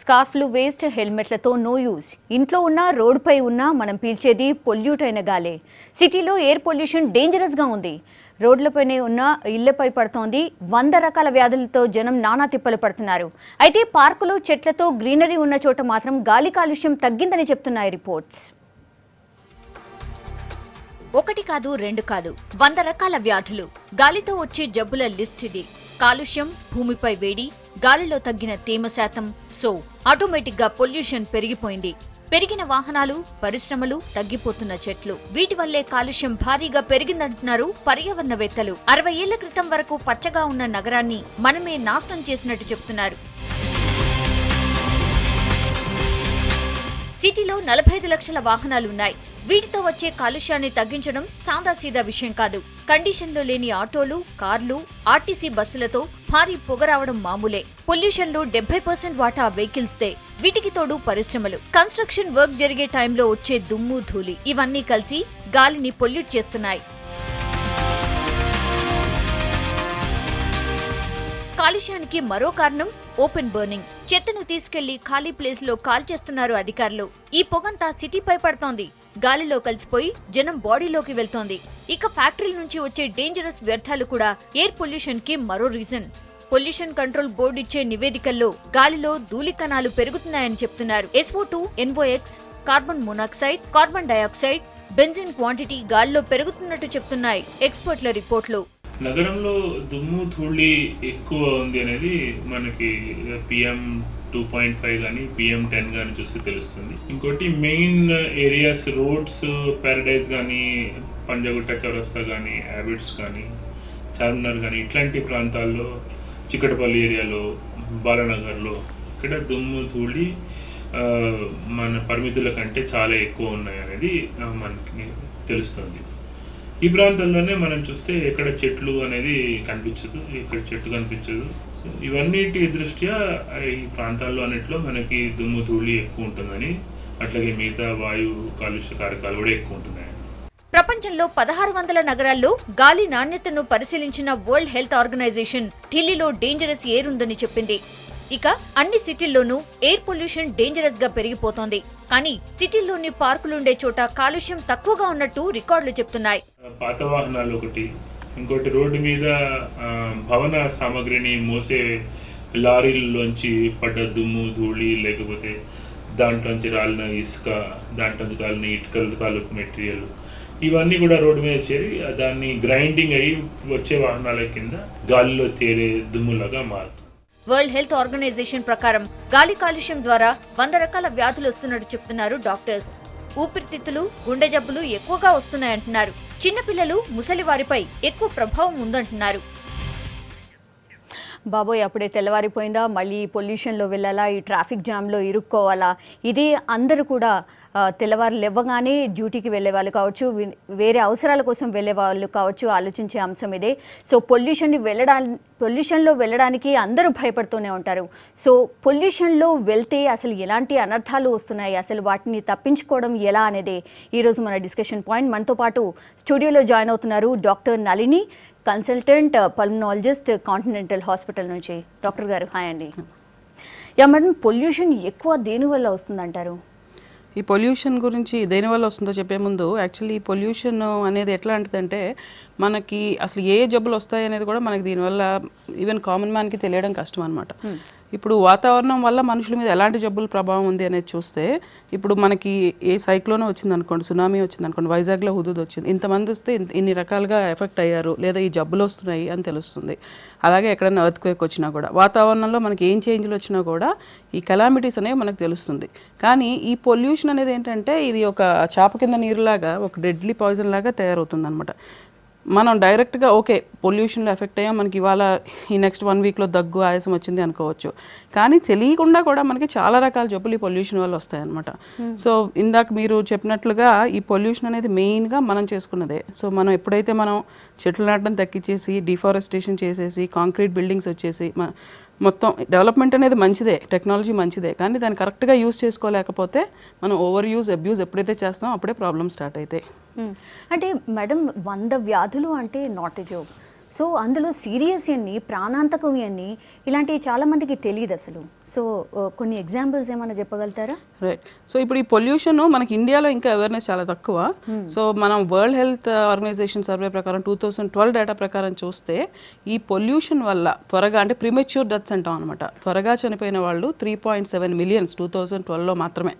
స్కార్ఫ్లు waste, హెల్మెట్లతో no use. ఇంట్లో ఉన్న రోడ్డుపై ఉన్న మనం పీల్చేది పొల్యూట్ అయిన గాలే. సిటీలో ఎయిర్ పొల్యూషన్ డేంజరస్గా ఉంది. రోడ్లపైనే ఉన్న ఇళ్లపై పడుతోంది. 100 రకాల వ్యాధులతో జనం నానా తిప్పలు పడుతున్నారు. అయితే పార్కులు, చెట్లతో గ్రీనరీ ఉన్న చోట మాత్రం గాలి కాలుష్యం తగ్గిందని చెప్తున్నాయి రిపోర్ట్స్. ఒకటి కాదు, రెండు కాదు, 100 రకాల వ్యాధులు, గాలితో వచ్చే జబ్బుల లిస్ట్ ఇది. కాలుష్యం, భూమిపై వేడి, గాలిలో తగ్గిన తేమ శాతం, సో ఆటోమేటిక్ గా పొల్యూషన్ పెరిగిపోయింది. పెరిగిన వాహనాలు, పరిశ్రమలు, తగ్గిపోతున్న చెట్లు, వీటి వల్లే కాలుష్యం భారీగా పెరిగిందంటున్నారు పర్యావరణవేత్తలు. 60 ఏళ్ల క్రితం వరకు పచ్చగా ఉన్న నగరాన్ని మనమే నాశనం చేసినట్టు చెప్తున్నారు. సిటీలో 45 లక్షల వాహనాలున్నాయి. వీటితో వచ్చే కాలుష్యాన్ని తగ్గించడం సాదాసీదా విషయం కాదు. కండిషన్లో లేని ఆటోలు, కార్లు, ఆర్టీసీ బస్సులతో భారీ పొగ రావడం మామూలే. పొల్యూషన్లో 70% వాటా వెహికల్స్దే. వీటికి తోడు పరిశ్రమలు, కన్స్ట్రక్షన్ వర్క్ జరిగే టైంలో వచ్చే దుమ్ము, ధూళి, ఇవన్నీ కలిసి గాలిని పొల్యూట్ చేస్తున్నాయి. కాలుష్యానికి మరో కారణం ఓపెన్ బర్నింగ్. చెత్తను తీసుకెళ్లి ఖాళీ ప్లేస్ లో కాల్చేస్తున్నారు అధికారులు. ఈ పొగంతా సిటీపై పడుతోంది. గాలిలో కలిసిపోయి జనం బాడీలోకి వెళ్తోంది. ఇక ఫ్యాక్టరీల నుంచి వచ్చే డేంజరస్ వ్యర్థాలు కూడా ఎయిర్ పొల్యూషన్ కి మరో రీజన్. పొల్యూషన్ కంట్రోల్ బోర్డు ఇచ్చే నివేదికల్లో గాలిలో ధూళి కణాలు పెరుగుతున్నాయని చెప్తున్నారు. SO2, NOx, carbon monoxide, carbon dioxide, benzene quantity గాలిలో పెరుగుతున్నట్టు చెప్తున్నాయి ఎక్స్పర్ట్ల రిపోర్ట్లు. నగరంలో దుమ్ము, ధూళి ఎక్కువ ఉంది అనేది మనకి PM2.5 కానీ PM10 కానీ చూస్తే తెలుస్తుంది. ఇంకోటి మెయిన్ ఏరియాస్, రోడ్స్, ప్యారడైజ్ కానీ, పంజగుట్ట చౌరస్తా కానీ, హ్యాబిట్స్ కానీ, చార్మినార్ కానీ, ఇట్లాంటి ప్రాంతాల్లో, చిక్కటపల్లి ఏరియాలో, బాలనగర్లో ఇక్కడ దుమ్ము, ధూళి మన పరిమితుల కంటే చాలా ఎక్కువ ఉన్నాయి అనేది మనకి తెలుస్తుంది. ఈ ప్రాంతాల్లోనే మనం చూస్తే ఎక్కడ చెట్లు అనేది కనిపించదు, ఎక్కడ చెట్టు కనిపించదు. సో ఇవన్నిటి దృష్ట్యా ఈ ప్రాంతాల్లో అన్నిట్లో మనకి దుమ్ము, ధూళి ఎక్కువ ఉంటుందని, అట్లాగే మిగతా వాయు కాలుష్య కారకాలు కూడా ఎక్కువ ఉంటున్నాయి. ప్రపంచంలో 1600 నగరాల్లో గాలి నాణ్యతను పరిశీలించిన వరల్డ్ హెల్త్ ఆర్గనైజేషన్ ఢిల్లీలో డేంజరస్ ఎయిర్ ఉందని చెప్పింది. ఇక అన్ని సిటీల్లోనూ ఎయిర్ పొల్యూషన్ డేంజరస్ గా పెరిగిపోతోంది. కానీ సిటీల్లోని పార్కులుండే చోట కాలుష్యం తక్కువగా ఉన్నట్టు రికార్డులు చెప్తున్నాయి. పాత వాహనాలు ఒకటి, ఇంకోటి రోడ్డు మీద భవన సామాగ్రిని మోసే లారీల్లోంచి పడ్డ దుమ్ము, ధూళి, లేకపోతే దాంట్లోంచి రాలిన ఇసుక, దాంట్లోంచి రాలిన ఇటుకలు తాలూకు మెటీరియల్, ఇవన్నీ కూడా రోడ్డు మీద చేరి దాన్ని గ్రైండింగ్ అయ్యి వచ్చే వాహనాల కింద గాలిలో తేలే దుమ్ములాగా మారుతుంది. వరల్డ్ హెల్త్ ఆర్గనైజేషన్ ప్రకారం గాలి కాలుష్యం ద్వారా 100 రకాల వ్యాధులు వస్తున్నట్టు చెప్తున్నారు డాక్టర్స్. ఊపిరితిత్తులు, గుండె జబ్బులు ఎక్కువగా వస్తున్నాయంటున్నారు. చిన్నపిల్లలు, ముసలి వారిపై ఎక్కువ ప్రభావం ఉందంటున్నారు. బాబోయ్, అప్పుడే తెల్లవారిపోయిందా, మళ్ళీ పొల్యూషన్లో వెళ్ళాలా, ఈ ట్రాఫిక్ జామ్లో ఇరుక్కోవాలా, ఇది అందరూ కూడా తెల్లవారు లేవగానే డ్యూటీకి వెళ్ళే వాళ్ళు కావచ్చు, వేరే అవసరాల కోసం వెళ్ళే వాళ్ళు కావచ్చు, ఆలోచించే అంశం ఇదే. సో పొల్యూషన్లో వెళ్ళడానికి అందరూ భయపడుతూనే ఉంటారు. సో పొల్యూషన్లో వెళ్తే అసలు ఎలాంటి అనర్థాలు వస్తున్నాయి, అసలు వాటిని తప్పించుకోవడం ఎలా అనేది ఈరోజు మన డిస్కషన్ పాయింట్. మనతో పాటు స్టూడియోలో జాయిన్ అవుతున్నారు doctor Nalini, consultant pulmonologist, continental hospital నుంచి. డాక్టర్ గారు హాయ్ అండి. యా మేడం, పొల్యూషన్ ఎక్కువ దేనివల్ల వస్తుందంటారు? ఈ పొల్యూషన్ గురించి దేనివల్ల వస్తుందో చెప్పే ముందు, యాక్చువల్లీ ఈ పొల్యూషన్ అనేది ఎట్లాంటిదంటే మనకి అసలు ఏ జబ్బులు వస్తాయి అనేది కూడా మనకి దీనివల్ల ఈవెన్ కామన్ మ్యాన్కి తెలియడం కష్టం అనమాట. ఇప్పుడు వాతావరణం వల్ల మనుషుల మీద ఎలాంటి జబ్బుల ప్రభావం ఉంది అనేది చూస్తే, ఇప్పుడు మనకి ఏ సైక్లోన్ వచ్చింది అనుకోండి, సునామీ వచ్చింది అనుకోండి, వైజాగ్లో హుదూద్ వచ్చింది, ఇంతమంది వస్తే ఇన్ని రకాలుగా ఎఫెక్ట్ అయ్యారు, లేదా ఈ జబ్బులు వస్తున్నాయి అని తెలుస్తుంది. అలాగే ఎక్కడైనా ఎర్త్క్వేక్ వచ్చినా కూడా, వాతావరణంలో మనకి ఏం చేంజ్లు వచ్చినా కూడా ఈ కెలామిటీస్ అనేవి మనకు తెలుస్తుంది. కానీ ఈ పొల్యూషన్ అనేది ఏంటంటే ఇది ఒక చాప కింద నీరులాగా, ఒక డెడ్లీ పాయిజన్ లాగా తయారవుతుంది అనమాట. మనం డైరెక్ట్గా ఓకే పొల్యూషన్లో ఎఫెక్ట్ అయ్యాం, మనకి ఇవాళ ఈ నెక్స్ట్ 1 వీక్లో దగ్గు, ఆయాసం వచ్చింది అనుకోవచ్చు. కానీ తెలియకుండా కూడా మనకి చాలా రకాల జబ్బులు ఈ పొల్యూషన్ వల్ల వస్తాయన్నమాట. సో ఇందాక మీరు చెప్పినట్లుగా ఈ పొల్యూషన్ అనేది మెయిన్గా మనం చేసుకున్నదే. సో మనం ఎప్పుడైతే మనం చెట్లు నాటడం తగ్గించేసి, డిఫారెస్టేషన్ చేసేసి, కాంక్రీట్ బిల్డింగ్స్ వచ్చేసి, మొత్తం డెవలప్మెంట్ అనేది మంచిదే, టెక్నాలజీ మంచిదే, కానీ దాన్ని కరెక్ట్గా యూజ్ చేసుకోలేకపోతే మనం ఓవర్ యూజ్, అబ్యూజ్ ఎప్పుడైతే చేస్తామో అప్పుడే ప్రాబ్లమ్ స్టార్ట్ అవుతాయి. అంటే మేడం 100 వ్యాధులు అంటే నాట్ ఎ జోక్. సో అందులో సీరియస్ అన్ని ప్రాణాంతకం అన్ని ఇలాంటివి చాలామందికి తెలియదు అసలు. సో కొన్ని ఎగ్జాంపుల్స్ ఏమైనా చెప్పగలుగుతారా? రైట్. సో ఇప్పుడు ఈ పొల్యూషన్ మనకి ఇండియాలో ఇంకా అవేర్నెస్ చాలా తక్కువ. సో మనం వరల్డ్ హెల్త్ ఆర్గనైజేషన్ సర్వే ప్రకారం 2012 డేటా ప్రకారం చూస్తే ఈ పొల్యూషన్ వల్ల త్వరగా అంటే ప్రిమెచ్యూర్ డెత్స్ అంటాం అనమాట, త్వరగా చనిపోయిన వాళ్ళు 3.7 మిలియన్స్ 2012లో మాత్రమే.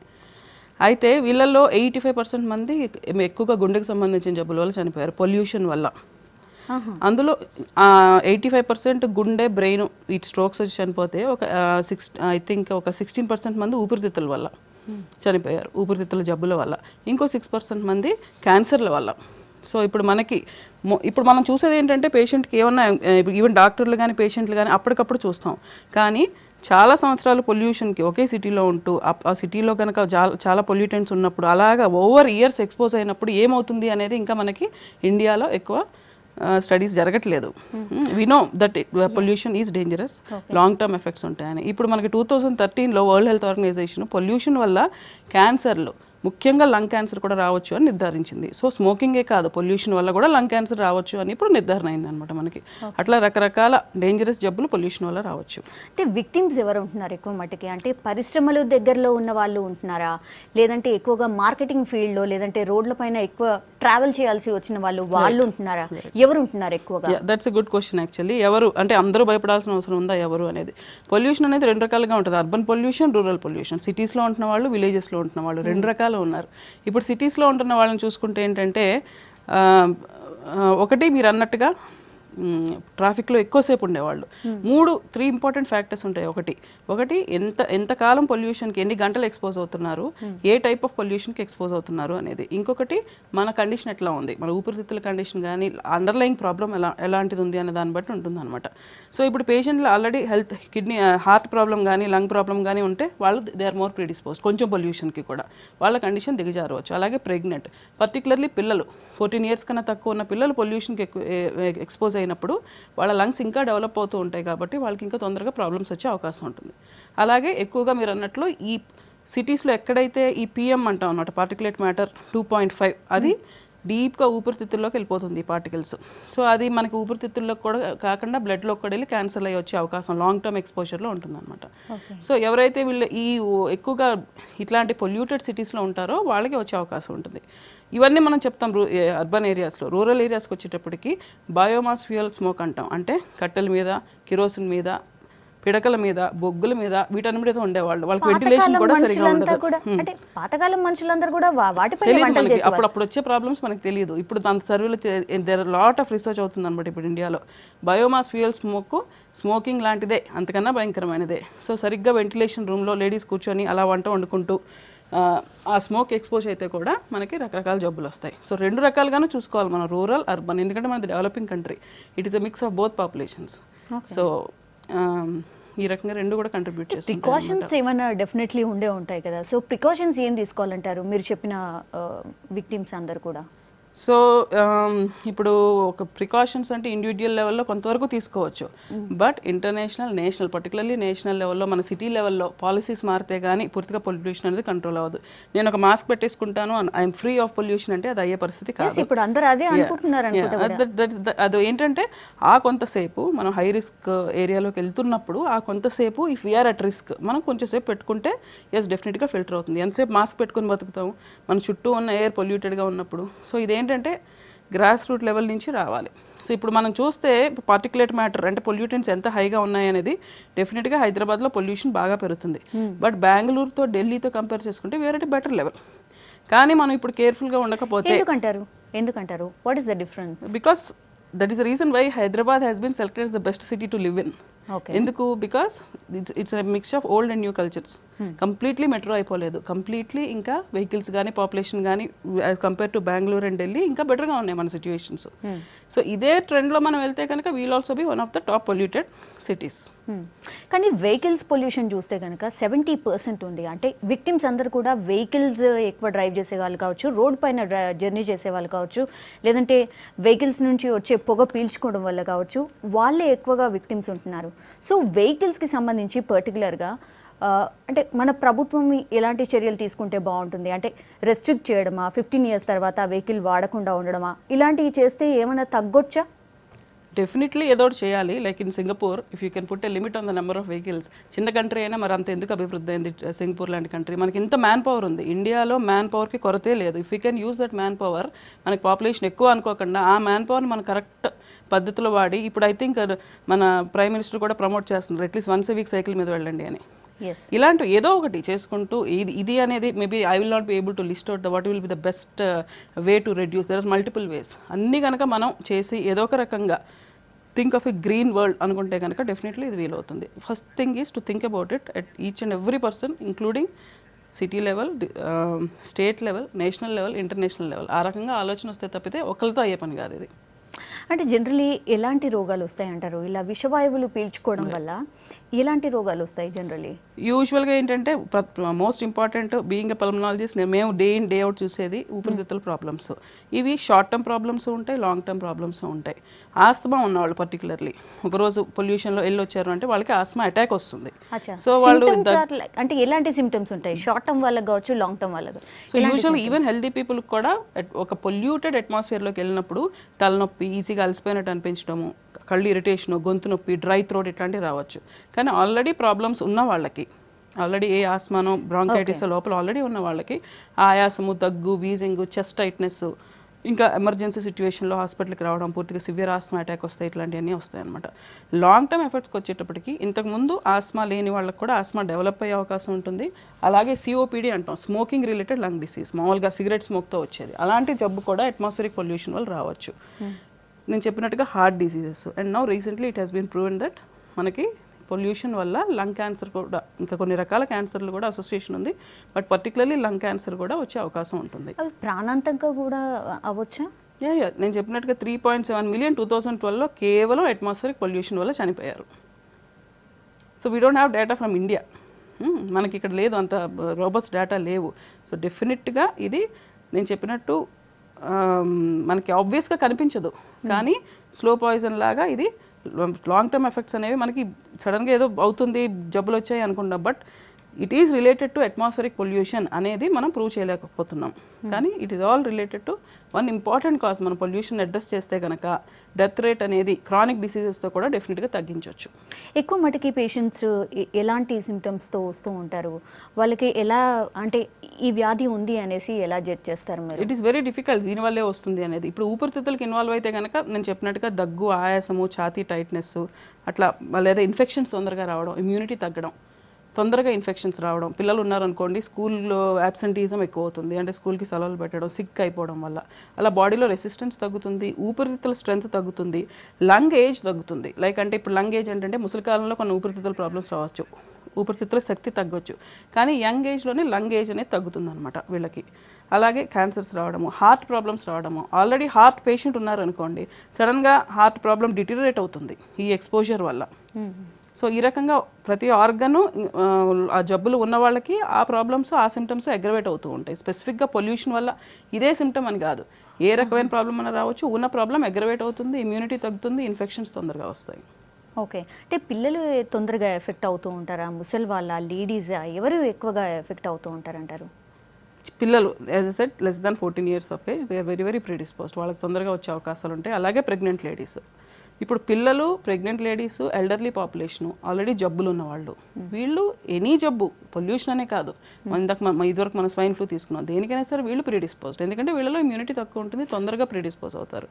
అయితే వీళ్ళల్లో 85% మంది ఎక్కువగా గుండెకి సంబంధించిన జబ్బుల వల్ల చనిపోయారు పొల్యూషన్ వల్ల. అందులో 85% గుండె, బ్రెయిన్ ఈ స్ట్రోక్స్ వచ్చి చనిపోతే ఒక 16% మంది ఊపిరితిత్తుల వల్ల చనిపోయారు, ఊపిరితిత్తుల జబ్బుల వల్ల. ఇంకో 6% మంది క్యాన్సర్ల వల్ల. సో ఇప్పుడు ఇప్పుడు మనం చూసేది ఏంటంటే పేషెంట్కి ఏమన్నా ఈవెన్ డాక్టర్లు కానీ పేషెంట్లు కానీ అప్పటికప్పుడు చూస్తాం. కానీ చాలా సంవత్సరాలు పొల్యూషన్కి ఒకే సిటీలో ఉంటూ ఆ సిటీలో కనుక చాలా పొల్యూటెంట్స్ ఉన్నప్పుడు అలాగా ఓవర్ ఇయర్స్ ఎక్స్పోజ్ అయినప్పుడు ఏమవుతుంది అనేది ఇంకా మనకి ఇండియాలో ఎక్కువ స్టడీస్ జరగట్లేదు. We know that pollution is dangerous, long term effects ఉంటాయని. ఇప్పుడు మనకి 2013లో వరల్డ్ హెల్త్ ఆర్గనైజేషన్ పొల్యూషన్ వల్ల క్యాన్సర్లు, ముఖ్యంగా లంగ్ క్యాన్సర్ కూడా రావచ్చు అని నిర్ధారించింది. సో స్మోకింగే కాదు, పొల్యూషన్ వల్ల కూడా లంగ్ క్యాన్సర్ రావచ్చు అని ఇప్పుడు నిర్ధారణ అయింది అనమాట మనకి. అట్లా రకరకాల డేంజరస్ జబ్బులు పొల్యూషన్ వల్ల రావచ్చు. అంటే విక్టిమ్స్ ఎవరు ఉంటున్నారు ఎక్కువ మట్టుకి? అంటే పరిశ్రమలు దగ్గరలో ఉన్న వాళ్ళు ఉంటున్నారా, లేదంటే ఎక్కువగా మార్కెటింగ్ ఫీల్డ్లో లేదంటే రోడ్ల పైన ఎక్కువ ట్రావెల్ చేయాల్సి వచ్చిన వాళ్ళు ఉంటున్నారా? ఎవరు ఉంటున్నారు ఎక్కువగా? That's a good question actually. ఎవరు అంటే అందరూ భయపడాల్సిన అవసరం ఉందా ఎవరు అనేది? పొల్యూషన్ అనేది రెండు రకాలుగా ఉంటుంది, అర్బన్ పొల్యూషన్, రూరల్ పొల్యూషన్. సిటీస్లో ఉంటున్న వాళ్ళు, విలేజెస్లో ఉంటున్న వాళ్ళు, రెండు రకాలు ఉన్నారు. ఇప్పుడు సిటీస్లో ఉంటున్న వాళ్ళని చూసుకుంటే ఏంటంటే ఒకటి మీరు అన్నట్టుగా ట్రాఫిక్లో ఎక్కువసేపు ఉండేవాళ్ళు. 3 ఇంపార్టెంట్ ఫ్యాక్టర్స్ ఉంటాయి. ఒకటి ఎంతకాలం పొల్యూషన్కి ఎన్ని గంటలు ఎక్స్పోజ్ అవుతున్నారు, ఏ టైప్ ఆఫ్ పొల్యూషన్కి ఎక్స్పోజ్ అవుతున్నారు అనేది. ఇంకొకటి మన కండిషన్ ఎట్లా ఉంది, మన ఊపిరితిత్తుల కండిషన్ కానీ అండర్లయింగ్ ప్రాబ్లం ఎలాంటిది ఉంది అనే దాన్ని బట్టి ఉంటుంది అనమాట. సో ఇప్పుడు పేషెంట్లు ఆల్రెడీ హార్ట్ ప్రాబ్లం కానీ లంగ్ ప్రాబ్లం కానీ ఉంటే వాళ్ళు దే ఆర్ మోర్ ప్రీడిస్పోజ్డ్ కొంచెం పొల్యూషన్కి కూడా, వాళ్ళ కండిషన్ దిగజారవచ్చు. అలాగే ప్రెగ్నెంట్, పర్టికులర్లీ పిల్లలు 14 years కన్నా తక్కువ ఉన్న పిల్లలు పొల్యూషన్కి ఎక్స్పోజ్ అయినప్పుడు వాళ్ళ లంగ్స్ ఇంకా డెవలప్ అవుతూ ఉంటాయి కాబట్టి వాళ్ళకి ఇంకా తొందరగా ప్రాబ్లమ్స్ వచ్చే అవకాశం ఉంటుంది. అలాగే ఎక్కువగా మీరు అన్నట్లు ఈ సిటీస్లో ఎక్కడైతే ఈ పిఎం అంటాం అన్నమాట, పార్టికులేట్ మ్యాటర్ 2.5, అది డీప్గా ఊపిరితిత్తుల్లోకి వెళ్ళిపోతుంది ఈ పార్టికల్స్. సో అది మనకి ఊపిరితిత్తుల్లో కూడా కాకుండా బ్లడ్లో కూడా వెళ్ళి క్యాన్సర్ అయ్యి వచ్చే అవకాశం లాంగ్ టర్మ్ ఎక్స్పోజర్లో ఉంటుందన్నమాట. సో ఎవరైతే వీళ్ళు ఎక్కువగా ఇట్లాంటి పొల్యూటెడ్ సిటీస్లో ఉంటారో వాళ్ళకి వచ్చే అవకాశం ఉంటుంది. ఇవన్నీ మనం చెప్తాం అర్బన్ ఏరియాస్లో. రూరల్ ఏరియాస్కి వచ్చేటప్పటికి బయోమాస్ ఫ్యూయల్ స్మోక్ అంటాం, అంటే కట్టెల మీద, కిరోసిన్ మీద, పిడకల మీద, బొగ్గుల మీద, వీటన్ని మీద ఉండేవాళ్ళు. వాళ్ళకి వెంటిలేషన్ కూడా సరిగా ఉండదు. అంటే పాతకాలం మనుషులందరూ కూడా వాటిపై తెలియదు, అప్పుడు వచ్చే ప్రాబ్లమ్స్ మనకు తెలియదు. ఇప్పుడు దాని సర్వేలో దేర్ లాట్ ఆఫ్ రీసెర్చ్ అవుతుంది అనమాట ఇప్పుడు ఇండియాలో. బయోమాస్ ఫ్యూయల్ స్మోకింగ్ లాంటిదే, అంతకన్నా భయంకరమైనదే. సో సరిగ్గా వెంటిలేషన్ రూమ్లో లేడీస్ కూర్చొని అలా వంట వండుకుంటూ ఆ స్మోక్ ఎక్స్పోజ్ అయితే కూడా మనకి రకరకాల జబ్బులు వస్తాయి. సో రెండు రకాలుగానే చూసుకోవాలి మనం, రూరల్, అర్బన్. ఎందుకంటే మనది developing country, it is a mix of both populations. So ఈ రకంగా రెండు కూడా కంట్రిబ్యూట్ చేస్తాయి. ప్రికాషన్స్ ఏమైనా డెఫినెట్లీ ఉండే ఉంటాయి కదా. సో ప్రికాషన్స్ ఏం తీసుకోవాలంటారు మీరు చెప్పిన విక్టిమ్స్ అందరు కూడా? సో ఇప్పుడు ఒక ప్రికాషన్స్ అంటే ఇండివిజువల్ లెవెల్లో కొంతవరకు తీసుకోవచ్చు, but international, national, particularly national లెవెల్లో మన సిటీ లెవెల్లో పాలసీస్ మారితే కానీ పూర్తిగా పొల్యూషన్ అనేది కంట్రోల్ అవ్వదు. నేను ఒక మాస్క్ పెట్టేసుకుంటాను, ఐఎమ్ ఫ్రీ ఆఫ్ పొల్యూషన్ అంటే అది అయ్యే పరిస్థితి కాదు. ఇప్పుడు అందరూ అదే అనుకుంటున్నారు. అది ఏంటంటే ఆ కొంతసేపు మనం హై రిస్క్ ఏరియాలోకి వెళ్తున్నప్పుడు ఆ కొంతసేపు ఇఫ్ వీఆర్ అట్ రిస్క్ మనం కొంచెంసేపు పెట్టుకుంటే ఎస్ డెఫినెట్గా ఫిల్టర్ అవుతుంది. ఎంతసేపు మాస్క్ పెట్టుకుని బతుకుతాం మన చుట్టూ ఉన్న ఎయిర్ పొల్యూటెడ్గా ఉన్నప్పుడు? సో ఇదేంటంటే గ్రాస్ రూట్ లెవెల్ నుంచి రావాలి. సో ఇప్పుడు మనం చూస్తే పార్టికులేట్ మ్యాటర్ అంటే పొల్యూటెంట్స్ ఎంత హైగా ఉన్నాయనేది డెఫినెట్గా హైదరాబాద్లో పొల్యూషన్ బాగా పెరుగుతుంది. బట్ బెంగళూరుతో, ఢిల్లీతో కంపేర్ చేసుకుంటే వేర్ ఎట్ బెటర్ లెవెల్. కానీ మనం ఇప్పుడు కేర్ఫుల్గా ఉండకపోతే ఎందుకంటారు what is the difference? Because that is the reason why Hyderabad has been selected as the best city to live in. ఎందుకు? Because it's a mix of old and new cultures. Completely metro అయిపోలేదు, completely ఇంకా vehicles కానీ population కానీ as compare to Bengaluru and Delhi ఇంకా బెటర్గా ఉన్నాయి మన situations. So ఇదే ట్రెండ్లో మనం వెళ్తే కనుక we'll also be one of the top polluted cities. కానీ వెహికల్స్ పొల్యూషన్ చూస్తే కనుక 70% ఉంది. అంటే విక్టిమ్స్ అందరు కూడా వెహికల్స్ ఎక్కువ డ్రైవ్ చేసే వాళ్ళు కావచ్చు, రోడ్ పైన జర్నీ చేసే వాళ్ళు కావచ్చు, లేదంటే వెహికల్స్ నుంచి వచ్చే పొగ పీల్చుకోవడం వల్ల కావచ్చు, వాళ్ళే ఎక్కువగా విక్టిమ్స్ ఉంటున్నారు. సో వెహికల్స్కి సంబంధించి పర్టికులర్గా అంటే మన ప్రభుత్వం ఎలాంటి చర్యలు తీసుకుంటే బాగుంటుంది? అంటే రెస్ట్రిక్ట్ చేయడమా, 15 years తర్వాత వెహికల్ వాడకుండా ఉండడమా, ఇలాంటివి చేస్తే ఏమైనా తగ్గొచ్చా? డెఫినెట్లీ ఏదో ఒకటి చేయాలి. Like in Singapore if you can put a limit on the number of vehicles. చిన్న కంట్రీ అయినా మరి అంత ఎందుకు అభివృద్ధి అయింది సింగపూర్ లాంటి కంట్రీ? మనకి ఇంత మ్యాన్ పవర్ ఉంది, ఇండియాలో మ్యాన్ పవర్కి కొరతే లేదు. If you can use that man power, మనకి పాపులేషన్ ఎక్కువ అనుకోకుండా ఆ మ్యాన్ పవర్ని మనం కరెక్ట్ పద్ధతిలో వాడి, ఇప్పుడు ఐ థింక్ మన ప్రైమ్ మినిస్టర్ కూడా ప్రమోట్ చేస్తున్నారు at least once a week cycle మీద వెళ్ళండి అని. ఇలాంటి ఏదో ఒకటి చేసుకుంటూ ఇది అనేది maybe I will not be able to list out the what will be the best way to reduce. There are multiple ways. అన్నీ కనుక మనం చేసి ఏదో ఒక రకంగా think of a green world అనుకుంటే కనుక డెఫినెట్లీ ఇది వీలవుతుంది. First thing is to think about it at each and every person, including city level, state level, national level, international level. ఆ రకంగా ఆలోచన వస్తే తప్పితే ఒకరితో అయ్యే పని కాదు ఇది. అంటే జనరలీ ఎలాంటి రోగాలు వస్తాయి అంటారు? ఇలా విషవాయువులు పీల్చుకోవడం వల్ల ఎలాంటి రోగాలు వస్తాయి జనరలీ? యూజువల్గా ఏంటంటే most important being a pulmonologist మేము డే ఇన్ డే అవుట్ చూసేది ఊపిరితిత్తుల ప్రాబ్లమ్స్. ఇవి షార్ట్ టర్మ్ ప్రాబ్లమ్స్ ఉంటాయి, లాంగ్ టర్మ్ ప్రాబ్లమ్స్ ఉంటాయి. ఆస్తమా ఉన్నవాళ్ళు పర్టికులర్లీ ఒకరోజు పొల్యూషన్లో వెళ్ళి వచ్చారు అంటే వాళ్ళకి ఆస్తమా అటాక్ వస్తుంది. సో వాళ్ళు అంటే ఎలాంటి సిమ్టమ్స్ ఉంటాయి? షార్ట్ టర్మ్ వాళ్ళకి కావచ్చు, లాంగ్ టర్మ్ వాళ్ళకి. సో యూజువల్గా ఈవెన్ హెల్దీ పీపుల్ కూడా ఒక పొల్యూటెడ్ అట్మాస్ఫియర్లోకి వెళ్ళినప్పుడు తలనొప్పి, ఈజీగా అలసిపోయినట్టు అనిపించడము, కళ్ళు ఇరిటేషను, గొంతు నొప్పి, డ్రై థ్రోట్ ఇట్లాంటివి రావచ్చు. కానీ ఆల్రెడీ ప్రాబ్లమ్స్ ఉన్న వాళ్ళకి, ఆల్రెడీ ఏ ఆస్మానో బ్రాంకైటిస్ లోపల ఆల్రెడీ ఉన్న వాళ్ళకి ఆయాసము, దగ్గు, వీజింగ్, చెస్ట్ టైట్నెస్, ఇంకా ఎమర్జెన్సీ సిచ్యువేషన్లో హాస్పిటల్కి రావడం, పూర్తిగా సివియర్ ఆస్మా అటాక్ వస్తాయి, ఇట్లాంటివన్నీ వస్తాయి అనమాట. లాంగ్ టర్మ్ ఎఫెక్ట్స్కి వచ్చేటప్పటికి ఇంతకుముందు ఆస్మా లేని వాళ్ళకి కూడా ఆస్మా డెవలప్ అయ్యే అవకాశం ఉంటుంది. అలాగే సిఓపిడి అంటాం, స్మోకింగ్ రిలేటెడ్ లంగ్ డిసీజ్, మామూలుగా సిగరెట్ స్మోక్తో వచ్చేది. అలాంటి జబ్బు కూడా అట్మాస్ఫియరిక్ పొల్యూషన్ వల్ల రావచ్చు. నేను చెప్పినట్టుగా heart diseases. And now recently it has been proven that మనకి పొల్యూషన్ వల్ల లంగ్ క్యాన్సర్ కూడా, ఇంకా కొన్ని రకాల క్యాన్సర్లు కూడా అసోసియేషన్ ఉంది. బట్ పర్టికులర్లీ లంగ్ క్యాన్సర్ కూడా వచ్చే అవకాశం ఉంటుంది. అవి ప్రాణాంతంగా కూడా అవ్వచ్చా? నేను చెప్పినట్టుగా 3.7 మిలియన్ 2012లో కేవలం అట్మాస్ఫియరిక్ పొల్యూషన్ వల్ల చనిపోయారు. So we don't have data from India. మనకి ఇక్కడ లేదు, అంత రోబస్ట్ డేటా లేవు. సో డెఫినెట్గా ఇది నేను చెప్పినట్టు మనకి ఆబ్వియస్గా కనిపించదు, కానీ స్లో పాయిజన్ లాగా ఇది లాంగ్ టర్మ్ ఎఫెక్ట్స్ అనేవి మనకి సడన్గా ఏదో అవుతుంది, జబ్బులు వచ్చాయి అనుకుంటాం. But it is related to atmospheric pollution అనేది మనం ప్రూవ్ చేయలేకపోతున్నాం. కానీ it is all related to one important cause. మనం పొల్యూషన్ అడ్రస్ చేస్తే కనుక డెత్ రేట్ అనేది క్రానిక్ డిసీజెస్తో కూడా డెఫినెట్గా తగ్గించవచ్చు. ఎక్కువ మటుకి పేషెంట్స్ ఎలాంటి సిమ్టమ్స్తో వస్తూ ఉంటారు? వాళ్ళకి ఎలా, అంటే ఈ వ్యాధి ఉంది అనేసి ఎలా జడ్జ్ చేస్తారు మీరు? ఇట్ ఈస్ వెరీ డిఫికల్ట్ దీనివల్లే వస్తుంది అనేది. ఇప్పుడు ఊపిరితిత్తులకు ఇన్వాల్వ్ అయితే కనుక నేను చెప్పినట్టుగా దగ్గు, ఆయాసము, ఛాతీ టైట్నెస్, అట్లా లేదా ఇన్ఫెక్షన్స్ తొందరగా రావడం, ఇమ్యూనిటీ తగ్గడం, తొందరగా ఇన్ఫెక్షన్స్ రావడం. పిల్లలు ఉన్నారనుకోండి, స్కూల్లో యాబ్సెంటీజం ఎక్కువ అవుతుంది, అంటే స్కూల్కి సెలవులు పెట్టడం, సిక్ అయిపోవడం వల్ల అలా బాడీలో రెసిస్టెన్స్ తగ్గుతుంది, ఊపిరితిత్తుల స్ట్రెంత్ తగ్గుతుంది, లంగ్ ఏజ్ తగ్గుతుంది. లైక్ అంటే ఇప్పుడు లంగ్ ఏజ్ అంటే ముసలి కాలంలో కొన్ని ఊపిరితిత్తుల ప్రాబ్లమ్స్ రావచ్చు, ఊపిరితిత్తుల శక్తి తగ్గొచ్చు, కానీ యంగ్ ఏజ్లోనే లంగ్ ఏజ్ అనేది తగ్గుతుంది అనమాట వీళ్ళకి. అలాగే క్యాన్సర్స్ రావడము, హార్ట్ ప్రాబ్లమ్స్ రావడము. ఆల్రెడీ హార్ట్ పేషెంట్ ఉన్నారనుకోండి, సడన్గా హార్ట్ ప్రాబ్లం డిటీరియరేట్ అవుతుంది ఈ ఎక్స్పోజర్ వల్ల. సో ఈ రకంగా ప్రతి ఆర్గను ఆ జబ్బులు ఉన్న వాళ్ళకి ఆ ప్రాబ్లమ్స్, ఆ సిమ్టమ్స్ అగ్రవేట్ అవుతూ ఉంటాయి. స్పెసిఫిక్గా పొల్యూషన్ వల్ల ఇదే సిమ్టమ్ అని కాదు, ఏ రకమైన ప్రాబ్లం అన్న రావచ్చు, ఉన్న ప్రాబ్లం అగ్రవేట్ అవుతుంది, ఇమ్యూనిటీ తగ్గుతుంది, ఇన్ఫెక్షన్స్ తొందరగా వస్తాయి. ఓకే, అంటే పిల్లలు తొందరగా ఎఫెక్ట్ అవుతూ ఉంటారా? ముసలి వాళ్ళ, లేడీసా, ఎవరు ఎక్కువగా ఎఫెక్ట్ అవుతూ ఉంటారంటారు? పిల్లలు as a said less than 14 years of age they are very very predisposed, వాళ్ళకి తొందరగా వచ్చే అవకాశాలు ఉంటాయి. అలాగే ప్రెగ్నెంట్ లేడీస్. ఇప్పుడు పిల్లలు, pregnant ladies, elderly population, already జబ్బులు ఉన్నవాళ్ళు, వీళ్ళు ఎనీ జబ్బు, పొల్యూషన్ అనే కాదు, ఇదివరకు మనం స్వైన్ ఫ్లూ తీసుకున్నాం, దేనికైనా సరే వీళ్ళు ప్రిడిస్పోజ్డ్, ఎందుకంటే వీళ్ళలో ఇమ్యూనిటీ తక్కువ ఉంటుంది, తొందరగా ప్రిడిస్పోజ్ అవుతారు.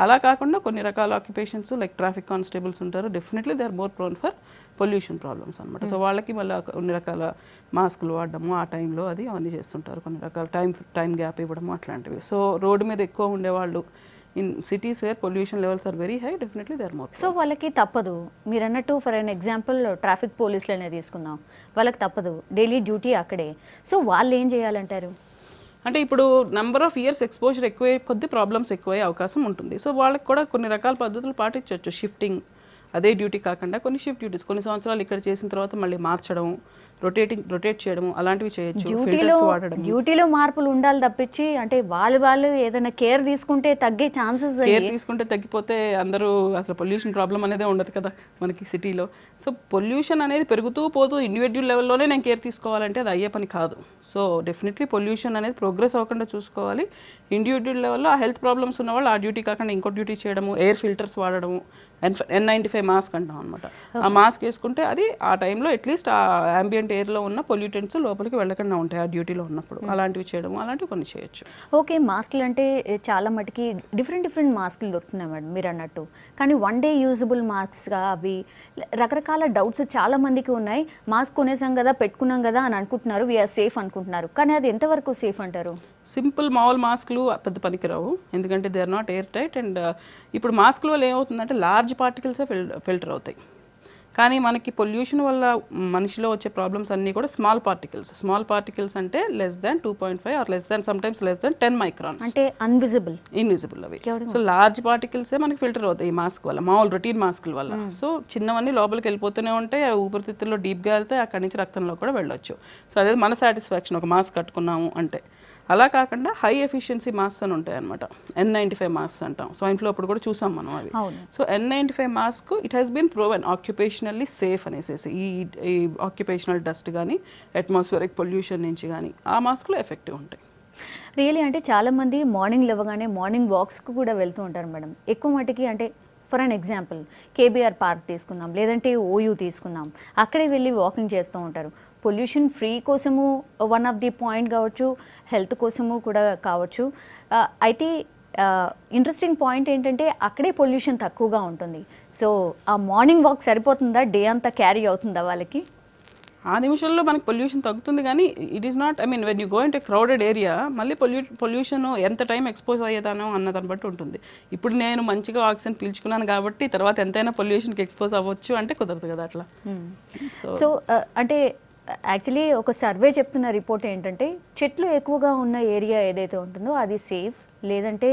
అలా కాకుండా కొన్ని రకాల ఆక్యుపేషన్స్ లైక్ ట్రాఫిక్ కానిస్టేబుల్స్ ఉంటారు, definitely they are more prone for pollution problems అనమాట. సో వాళ్ళకి మళ్ళీ కొన్ని రకాల మాస్కులు వాడడము, ఆ టైంలో అది అవన్నీ చేస్తుంటారు, కొన్ని రకాల టైం గ్యాప్ ఇవ్వడము అట్లాంటివి. సో రోడ్డు మీద ఎక్కువ ఉండేవాళ్ళు, in cities where pollution levels are very high, definitely they are more. So వాళ్ళకి తప్పదు, మీరు అన్నట్టు ఫర్ ఎన్ ఎగ్జాంపుల్ ట్రాఫిక్ పోలీసులనే తీసుకుందాం, వాళ్ళకి తప్పదు, డైలీ డ్యూటీ అక్కడే. సో వాళ్ళు ఏం చేయాలంటారు? అంటే ఇప్పుడు నెంబర్ ఆఫ్ ఇయర్స్ ఎక్స్పోజర్ ఎక్కువే కొద్ది ప్రాబ్లమ్స్ ఎక్కువయ్యే అవకాశం ఉంటుంది. సో వాళ్ళకి కూడా కొన్ని రకాల పద్ధతులు పాటించవచ్చు. షిఫ్టింగ్, అదే డ్యూటీ కాకుండా కొన్ని షిఫ్ట్ డ్యూటీస్, కొన్ని సంవత్సరాలు ఇక్కడ చేసిన తర్వాత మళ్ళీ మార్చడం, రొటేట్ చేయడము అలాంటివి చేయొచ్చు, డ్యూటీలో ఫిల్టర్స్ వాడడం. డ్యూటీలో మార్పులు ఉండాలి తప్పించి అంటే వాళ్ళు ఏదైనా కేర్ తీసుకుంటే తగ్గే ఛాన్సెస్ కేర్ తీసుకుంటే తగ్గిపోతే అందరూ అసలు పొల్యూషన్ ప్రాబ్లం అనేది ఉండదు కదా మనకి సిటీలో. సో పొల్యూషన్ అనేది పెరుగుతూ పోతూ ఇండివిజువల్ లెవెల్లోనే నేను కేర్ తీసుకోవాలంటే అది అయ్యే పని కాదు. సో డెఫినెట్లీ పొల్యూషన్ అనేది ప్రోగ్రెస్ అవ్వకుండా చూసుకోవాలి. ఇండివిజువల్ లెవెల్లో ఆ హెల్త్ ప్రాబ్లమ్స్ ఉన్న వాళ్ళు ఆ డ్యూటీ కాకుండా ఇంకో డ్యూటీ చేయడము, ఎయిర్ ఫిల్టర్స్ వాడడము, N95 మాస్క్ అంటాం అనమాట. ఆ మాస్క్ వేసుకుంటే అది ఆ టైంలో అట్లీస్ట్ ఆ అంబియంట్ ఎయిర్లో ఉన్న పొల్యూటెంట్స్ లోపలికి వెళ్ళకుండా ఉంటాయి ఆ డ్యూటీలో ఉన్నప్పుడు. అలాంటివి చేయడము అలాంటివి కొన్ని చేయొచ్చు. ఓకే, మాస్కులు అంటే చాలా మటుకి డిఫరెంట్ మాస్కులు దొరుకుతున్నాయి మేడం మీరు అన్నట్టు. కానీ వన్ డే యూజబుల్ మాస్క్గా అవి రకరకాల డౌట్స్ చాలా మందికి ఉన్నాయి. మాస్క్ కొనేసాం కదా పెట్టుకున్నాం కదా అని అనుకుంటున్నారు, వీఆర్ సేఫ్ అనుకుంటున్నారు. కానీ అది ఎంతవరకు సేఫ్ అంటారు? సింపుల్ మామూలు మాస్కులు పెద్ద పనికిరావు, ఎందుకంటే they are not air tight. And ఇప్పుడు మాస్కుల వల్ల ఏమవుతుందంటే లార్జ్ పార్టికల్సే ఫిల్టర్ అవుతాయి. కానీ మనకి పొల్యూషన్ వల్ల మనిషిలో వచ్చే ప్రాబ్లమ్స్ అన్నీ కూడా స్మాల్ పార్టికల్స్ అంటే less than 2.5 or less than sometimes less than 10 microns, అంటే ఇన్విజిబుల్ అవి. సో లార్జ్ పార్టికల్సే మనకి ఫిల్టర్ అవుతాయి ఈ మాస్క్ వల్ల, మామూలు రొటీన్ మాస్కుల వల్ల. సో చిన్నవన్నీ లోపలికి వెళ్ళిపోతూనే ఉంటాయి, ఊపిరితిత్తుల్లో డీప్గా వెళ్తే అక్కడి నుంచి రక్తంలో కూడా వెళ్ళొచ్చు. సో అదే మన సాటిస్ఫాక్షన్ ఒక మాస్క్ కట్టుకున్నాము అంటే. అలా కాకుండా హై ఎఫిషియన్సీ మాస్క్ అని ఉంటాయి అనమాట, N95 మాస్క్ అంటాం. స్వైన్ ఫ్లూ అప్పుడు కూడా చూసాం మనం అవి. So N95 mask it has been proven occupationally safe అనేసి. ఈ ఆక్యుపేషనల్ డస్ట్ కానీ అట్మాస్ఫియరిక్ పొల్యూషన్ నుంచి కానీ ఆ మాస్క్లో ఎఫెక్టివ్ ఉంటాయి. రియలీ అంటే చాలామంది మార్నింగ్ లేవగానే మార్నింగ్ వాక్స్కి కూడా వెళ్తూ ఉంటారు మేడం. ఎక్కువ మటుకి అంటే for an example KBR park తీసుకుందాం, లేదంటే ఓయూ తీసుకుందాం, అక్కడే వెళ్ళి వాకింగ్ చేస్తూ ఉంటారు. పొల్యూషన్ ఫ్రీ కోసము వన్ ఆఫ్ ది పాయింట్ కావచ్చు, హెల్త్ కోసము కూడా కావచ్చు. అయితే ఇంట్రెస్టింగ్ పాయింట్ ఏంటంటే అక్కడే పొల్యూషన్ తక్కువగా ఉంటుంది. సో ఆ మార్నింగ్ వాక్ సరిపోతుందా, డే అంతా క్యారీ అవుతుందా వాళ్ళకి? ఆ నిమిషంలో మనకి పొల్యూషన్ తగ్గుతుంది, కానీ it is not, I mean when you go ఇంట్ ఏ క్రౌడెడ్ ఏరియా మళ్ళీ పొల్యూషన్ ఎంత టైం ఎక్స్పోజ్ అయ్యేదానో అన్నదాన్ని బట్టి ఉంటుంది. ఇప్పుడు నేను మంచిగా ఆక్సిజన్ పీల్చుకున్నాను కాబట్టి తర్వాత ఎంతైనా పొల్యూషన్కి ఎక్స్పోజ్ అవ్వచ్చు అంటే కుదరదు కదా అట్లా. సో అంటే యాక్చువల్లీ ఒక సర్వే చెప్తున్న రిపోర్ట్ ఏంటంటే చెట్లు ఎక్కువగా ఉన్న ఏరియా ఏదైతే ఉంటుందో అది సేఫ్, లేదంటే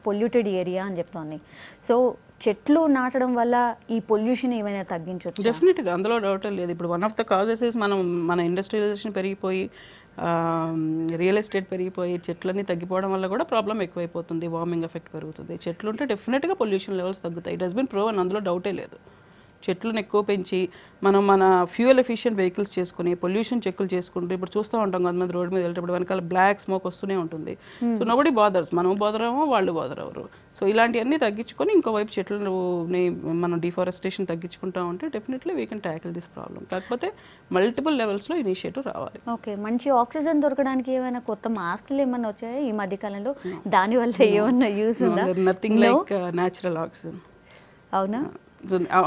పొల్యూటెడ్ ఏరియా అని చెప్తోంది. సో చెట్లు నాటడం వల్ల ఈ పొల్యూషన్ ఏమైనా తగ్గించవచ్చు? డెఫినెట్గా, అందులో డౌట్ లేదు. ఇప్పుడు one of the causes is మన ఇండస్ట్రియలైజేషన్ పెరిగిపోయి, రియల్ ఎస్టేట్ పెరిగిపోయి, చెట్లన్నీ తగ్గిపోవడం వల్ల కూడా ప్రాబ్లం ఎక్కువైపోతుంది, వార్మింగ్ ఎఫెక్ట్ పెరుగుతుంది. చెట్లు ఉంటే డెఫినెట్గా పొల్యూషన్ లెవెల్స్ తగ్గుతాయి. ఇట్ హస్ బీన్ ప్రూవన్, అందులో డౌటే లేదు. చెట్లను ఎక్కువ పెంచి మనం మన ఫ్యూయల్ ఎఫిషియెంట్ వెహికల్స్ చేసుకుని పొల్యూషన్ చెక్కులు చేసుకుంటూ ఇప్పుడు చూస్తూ ఉంటాం కొంతమంది రోడ్డు మీద వెళ్ళేటప్పుడు వెనకాల బ్లాక్ స్మోక్ వస్తూనే ఉంటుంది. సో నోబడీ బాదర్స్, మనం బాదరమో వాళ్ళు బాదరవరు. సో ఇలాంటివన్నీ తగ్గించుకొని ఇంకోవైపు చెట్లను మనం డిఫారెస్టేషన్ తగ్గించుకుంటా ఉంటే definitely we can tackle this problem. కాకపోతే మల్టిపుల్ లెవెల్స్లో ఇనిషియేటివ్ రావాలి. ఓకే, మంచి ఆక్సిజన్ దొరకడానికి ఏమైనా కొత్త మాస్క్లు ఏమైనా వచ్చాయా ఈ మధ్యకాలంలో? దానివల్ల ఏమన్నా యూస్ ఉందా? Nothing like natural oxygen. అవునా?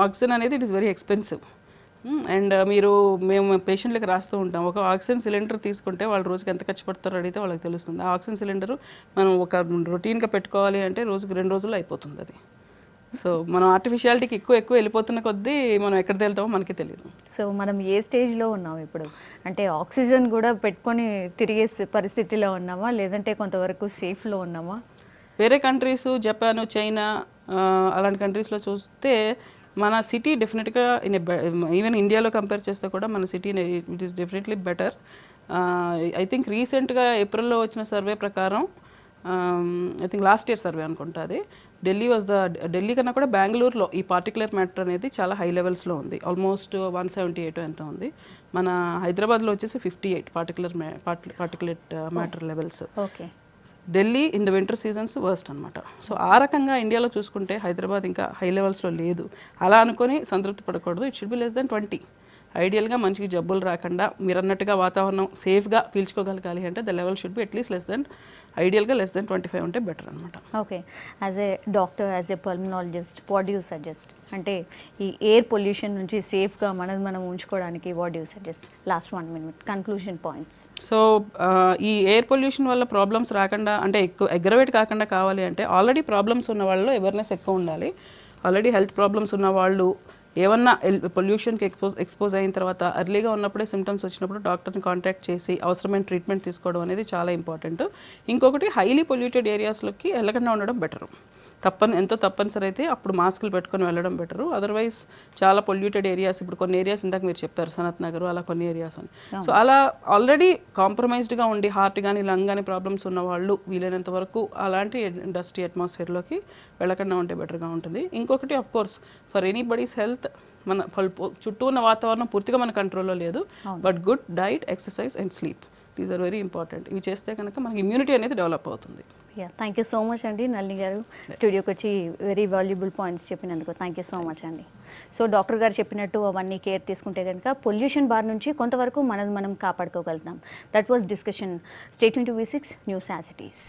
ఆక్సిజన్ అనేది it is very expensive. And మేము పేషెంట్లకు రాస్తూ ఉంటాం, ఒక ఆక్సిజన్ సిలిండర్ తీసుకుంటే వాళ్ళు రోజుకి ఎంత ఖర్చు పడతారో అడిగితే వాళ్ళకి తెలుస్తుంది. ఆ ఆక్సిజన్ సిలిండర్ మనం ఒక రొటీన్గా పెట్టుకోవాలి అంటే రోజుకి 2 రోజుల్లో అయిపోతుంది అది. సో మనం ఆర్టిఫిషియాలిటీకి ఎక్కువ వెళ్ళిపోతున్న కొద్దీ మనం ఎక్కడ వెళ్తామో మనకి తెలియదు. సో మనం ఏ స్టేజ్లో ఉన్నాం ఇప్పుడు? అంటే ఆక్సిజన్ కూడా పెట్టుకొని తిరిగే పరిస్థితిలో ఉన్నామా, లేదంటే కొంతవరకు సేఫ్లో ఉన్నామా? వేరే కంట్రీస్, జపాన్, చైనా అలాంటి కంట్రీస్లో చూస్తే మన సిటీ డెఫినెట్గా ఈవెన్ ఇండియాలో కంపేర్ చేస్తే కూడా మన city it is definitely better. I think రీసెంట్గా ఏప్రిల్లో వచ్చిన సర్వే ప్రకారం, I think last year survey అనుకుంటా అది, ఢిల్లీ కన్నా కూడా బెంగళూరులో ఈ పార్టికులర్ మ్యాటర్ అనేది చాలా హై లెవెల్స్లో ఉంది. ఆల్మోస్ట్ 178 ఎంత ఉంది. మన హైదరాబాద్లో వచ్చేసి 58 particulate matter levels. Okay, Delhi in the winter seasons worst అనమాట. సో ఆ రకంగా ఇండియాలో చూసుకుంటే హైదరాబాద్ ఇంకా హై లెవెల్స్లో లేదు. అలా అనుకొని సంతృప్తి పడకూడదు. It should be less than 20. ఐడియల్గా మంచిగా జబ్బులు రాకుండా మీరు అన్నట్టుగా వాతావరణం సేఫ్గా పీల్చుకోగలగాలి అంటే the level should be at least ఐడియల్గా లెస్ దెన్ 25 ఉంటే బెటర్ అనమాట. Okay, as a doctor, as a pulmonologist, what do you suggest? అంటే ఈ ఎయిర్ పొల్యూషన్ నుంచి సేఫ్గా మనం ఉంచుకోవడానికి what do you suggest? Last 1 minute conclusion points. So ఈ ఎయిర్ పొల్యూషన్ వల్ల ప్రాబ్లమ్స్ రాకుండా, అంటే ఎక్కువ అగ్రవేట్ కాకుండా కావాలి అంటే ఆల్రెడీ ప్రాబ్లమ్స్ ఉన్న వాళ్ళలో అవేర్నెస్ ఎక్కువ ఉండాలి. ఆల్రెడీ హెల్త్ ప్రాబ్లమ్స్ ఉన్న వాళ్ళు ఏమన్నా పొల్యూషన్కి ఎక్స్పోజ్ అయిన తర్వాత ఎర్లీగా ఉన్నప్పుడే సిమ్టమ్స్ వచ్చినప్పుడు డాక్టర్ని కాంటాక్ట్ చేసి అవసరమైన ట్రీట్మెంట్ తీసుకోవడం అనేది చాలా ఇంపార్టెంట్. ఇంకొకటి హైలీ పొల్యూటెడ్ ఏరియాస్లోకి వెళ్ళకుండా ఉండడం బెటర్. ఎంతో తప్పనిసరి అయితే అప్పుడు మాస్కులు పెట్టుకొని వెళ్ళడం బెటరు. అదర్వైజ్ చాలా పొల్యూటెడ్ ఏరియాస్, ఇప్పుడు కొన్ని ఏరియాస్ ఇందాక మీరు చెప్పారు సనత్ నగర్, అలా కొన్ని ఏరియాస్ అని. సో అలా ఆల్రెడీ కాంప్రమైజ్డ్గా ఉండి హార్ట్ కానీ లంగ్ కానీ ప్రాబ్లమ్స్ ఉన్న వాళ్ళు వీలైనంత వరకు అలాంటి ఇండస్ట్రీ అట్మాస్ఫియర్లోకి వెళ్ళకుండా ఉంటే బెటర్గా ఉంటుంది. ఇంకొకటి of course for anybody's health, మన చుట్టూ ఉన్న వాతావరణం పూర్తిగా మన కంట్రోల్లో లేదు, but good diet, exercise and sleep, these are very important. ఇవి చేస్తే కనుక మనకి ఇమ్యూనిటీ అనేది డెవలప్ అవుతుంది. థ్యాంక్ యూ సో మచ్ అండి నళిని గారు, స్టూడియోకి వచ్చి వెరీ వాల్యుబుల్ పాయింట్స్ చెప్పినందుకు థ్యాంక్ యూ సో మచ్ అండి. సో డాక్టర్ గారు చెప్పినట్టు అవన్నీ కేర్ తీసుకుంటే కనుక పొల్యూషన్ బార్ నుంచి కొంతవరకు మనం కాపాడుకోగలుగుతాం. That was discussion. Stay tune to V6 news as it is.